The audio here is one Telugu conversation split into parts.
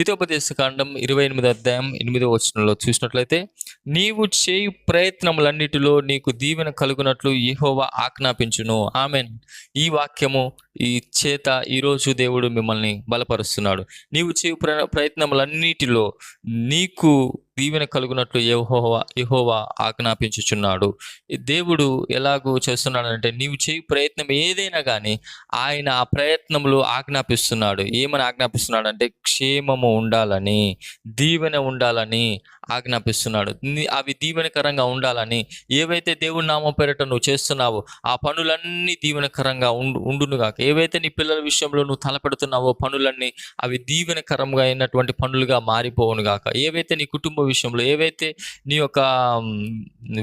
ద్వితోపదేశ కాండం 28 అధ్యాయం 8 చూసినట్లయితే, నీవు చేయు ప్రయత్నములన్నిటిలో నీకు దీవెన కలుగునట్లు యెహోవా ఆజ్ఞాపించును. ఆమెన్. ఈ వాక్యము ఈ చేత ఈరోజు దేవుడు మిమ్మల్ని బలపరుస్తున్నాడు. నీవు చేయు ప్రయత్నములన్నిటిలో నీకు దీవెన కలుగునట్లు యెహోవా ఆజ్ఞాపించుచున్నాడు. దేవుడు ఎలాగూ చేస్తున్నాడంటే, నీవు చేయు ప్రయత్నం ఏదైనా కానీ ఆయన ఆ ప్రయత్నములు ఆజ్ఞాపిస్తున్నాడు. ఏమని ఆజ్ఞాపిస్తున్నాడు అంటే, క్షేమము ఉండాలని, దీవెన ఉండాలని ఆజ్ఞాపిస్తున్నాడు. అవి దీవెనకరంగా ఉండాలని, ఏవైతే దేవుడి నామం పేరిట నువ్వు చేస్తున్నావో ఆ పనులన్నీ దీవెనకరంగా ఉండునుగాక. ఏవైతే నీ పిల్లల విషయంలో నువ్వు తలపెడుతున్నావో పనులన్నీ అవి దీవెనకరంగా అయినటువంటి పనులుగా మారిపోవునుగాక. ఏవైతే నీ కుటుంబ విషయంలో, ఏవైతే నీ యొక్క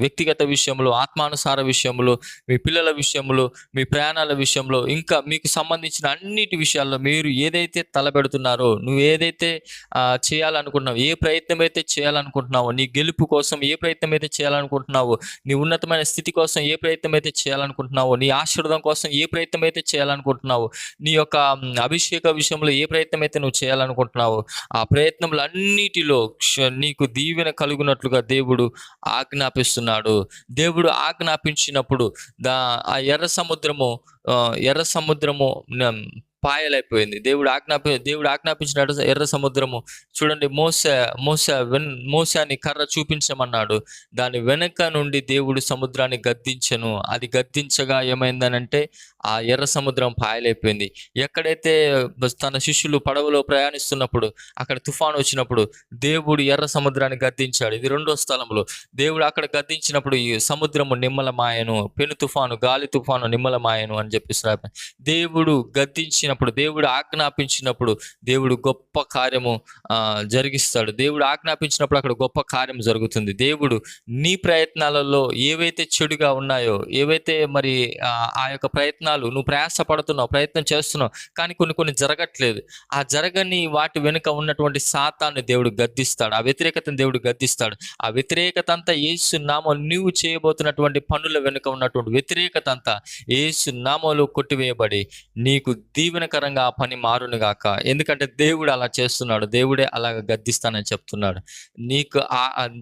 వ్యక్తిగత విషయంలో, ఆత్మానుసార విషయంలో, మీ పిల్లల విషయంలో, మీ ప్రయాణాల విషయంలో, ఇంకా మీకు సంబంధించిన అన్నిటి విషయాల్లో మీరు ఏదైతే తలపెడుతున్నారో, నువ్వు ఏదైతే చేయాలనుకుంటున్నావు, ఏ ప్రయత్నం అయితే చేయాలనుకుంటున్నావో, నీ గెలుపు కోసం ఏ ప్రయత్నం అయితే చేయాలనుకుంటున్నావో, నీ ఉన్నతమైన స్థితి కోసం ఏ ప్రయత్నం అయితే చేయాలనుకుంటున్నావో, నీ ఆశీర్వాదం కోసం ఏ ప్రయత్నం అయితే చేయాలనుకుంటున్నావో, నీ యొక్క అభిషేక విషయంలో ఏ ప్రయత్నం అయితే నువ్వు చేయాలనుకుంటున్నావో, ఆ ప్రయత్నములన్నిటిలో నీకు దీవెన కలుగునట్లుగా దేవుడు ఆజ్ఞాపిస్తున్నాడు. దేవుడు ఆజ్ఞాపించినప్పుడు ఆ ఎర్ర సముద్రము పాయలైపోయింది. దేవుడు ఆజ్ఞాపించిన ఎర్ర సముద్రము చూడండి, మోసాని కర్ర చూపించమన్నాడు. దాని వెనక నుండి దేవుడు సముద్రాన్ని గద్దించెను. అది గద్దించగా ఏమైందనంటే ఆ ఎర్ర సముద్రం పాయలైపోయింది. ఎక్కడైతే తన శిష్యులు పడవలో ప్రయాణిస్తున్నప్పుడు అక్కడ తుఫాను వచ్చినప్పుడు దేవుడు ఎర్ర సముద్రాన్ని గద్దించాడు. ఇది రెండో స్థలంలో దేవుడు అక్కడ గద్దించినప్పుడు ఈ సముద్రము నిమ్మలమాయను, పెను తుఫాను, గాలి తుఫాను నిమ్మలమాయను అని చెప్పిస్తున్నారు. దేవుడు గద్దించినప్పుడు, దేవుడు ఆజ్ఞాపించినప్పుడు దేవుడు గొప్ప కార్యము జరిగిస్తాడు. దేవుడు ఆజ్ఞాపించినప్పుడు అక్కడ గొప్ప కార్యం జరుగుతుంది. దేవుడు నీ ప్రయత్నాలలో ఏవైతే చెడుగా ఉన్నాయో, ఏవైతే మరి ఆ యొక్క ప్రయత్నాలు నువ్వు ప్రయాసపడుతున్నావు, ప్రయత్నం చేస్తున్నావు, కానీ కొన్ని జరగట్లేదు, ఆ జరగని వాటి వెనుక ఉన్నటువంటి సాతాన్ని దేవుడు గద్దిస్తాడు. ఆ వ్యతిరేకతను దేవుడు గద్దిస్తాడు. ఆ వ్యతిరేకత అంతా యేసు నామములో నీవు చేయబోతున్నటువంటి పనుల వెనుక ఉన్నటువంటి వ్యతిరేకత అంతా యేసు నామములో కొట్టివేయబడి నీకు దీవెనకరంగా ఆ పని మారునుగాక. ఎందుకంటే దేవుడు అలా చేస్తున్నాడు. దేవుడే అలాగ గద్దిస్తానని చెప్తున్నాడు. నీకు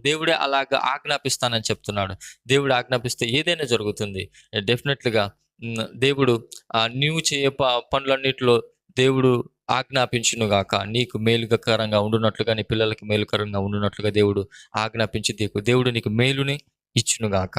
దేవుడే అలాగ ఆజ్ఞాపిస్తానని చెప్తున్నాడు. దేవుడు ఆజ్ఞాపిస్తే ఏదైనా జరుగుతుంది. డెఫినెట్లుగా దేవుడు నీవు చేయ పనులన్నిటిలో దేవుడు ఆజ్ఞాపించునుగాక. నీకు మేలుకరంగా ఉండునట్లుగా, నీ పిల్లలకి మేలుకరంగా ఉండునట్లుగా దేవుడు ఆజ్ఞాపించి దేవుడు నీకు మేలుని ఇచ్చునుగాక.